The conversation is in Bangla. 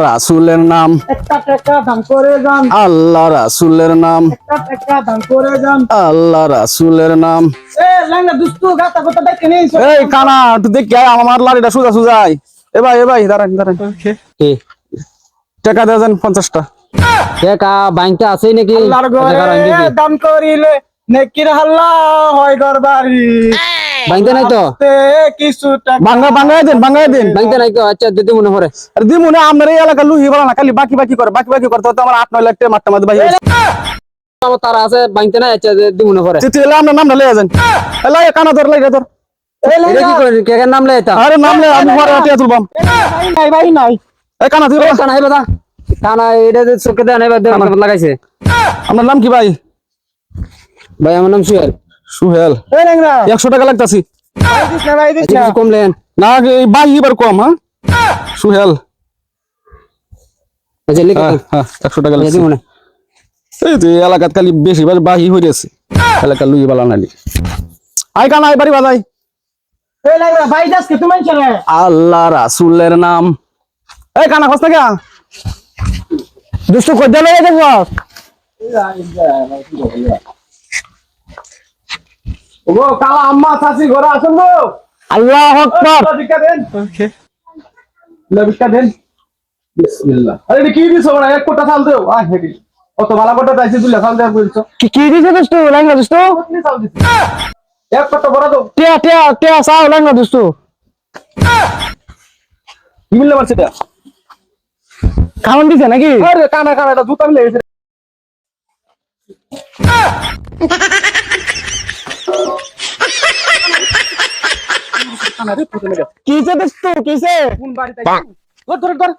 রাসূলের নাম একটা টাকা দান করে যান আল্লাহ রাসূলের নাম একটা টাকা দান করে যান আল্লাহ রাসূলের নাম এ লাঙ্গা দুস্তু গাতা কথা দেখে নেই এই কানা তুই দেখ আমার লাড়িটা সোজা সোজাই এ ভাই দাঁড়ান কি টাকা দেন 50টা টাকা ব্যাংকে আছে নাকি আল্লাহর ঘরে দান করিলে নেকির হাল্লা হয় ঘরবাড়ি ব্যাংকে নাই তো তে কিছু টাকা বাঙ্গায় দেন ব্যাংকে নাই তো আচ্ছা দিদি মনে পড়ে আর দি মনে আমার এই এলাকা লুহি বলা না খালি বাকি করে তো আমার 8-9 লাখ টাকা মারতে মারতে ভাই আমার তারা আছে ব্যাংকে নাই আচ্ছা দিদি মনে পড়ে তুই আমরা নাম ঢালে যান এলাই কানা ধর লাগে ধর এটা কি করে কে নাম লে এটা আরে নাম লে আমি পরে টাকা তুলবাম ভাই নাই এই কানা তুই কানা আইবা দা কানা এটা যে চোখে দেন আইবা দেন লাগাইছে আপনার নাম কি ভাই ভাই আমার নাম সুহেল এই লাঙ্গা 100 টাকা লাগতাছি ভাই দিস না কম লেন না এই ভাই এবার কম হ্যাঁ সুহেল আচ্ছা লিখে হ্যাঁ 100 টাকা লাগছে দিদি মনে এই তুই এলাকাত খালি বেশি বাহি হইছে এলাকা লুই বালা নালি আই কানা আই বাড়ি বাজাই এই লাঙ্গা ভাই দাস কে তুমি চলে আল্লাহ রাসূলের নাম এই কানা কষ্ট কে দুষ্টু কই দেলে দেখো ওগো কালা আম্মা চাচি ঘরে আসুন গো আল্লাহু আকবার ভিক্ষা দেন ভিক্ষা দেন বিসমিল্লাহ আরে কি দিছো বড় এক কোটা চাল দেও আ হেডি কত ভালো কোটা চাইছি দুলা চাল দেও বলছো কি দিছে দুষ্টু লাঙ্গা দুষ্টু কতনি চাল দিছি এক কোটা বড় দাও টিয়া সাও লাঙ্গা দুষ্টু কি মিললে মারছে এটা খাওয়ান দিছে নাকি আরে কানা এটা জুতা মিলে গেছে কিসে দুষ্টু কিসে কোন বাড়িতে ধর ধর ধর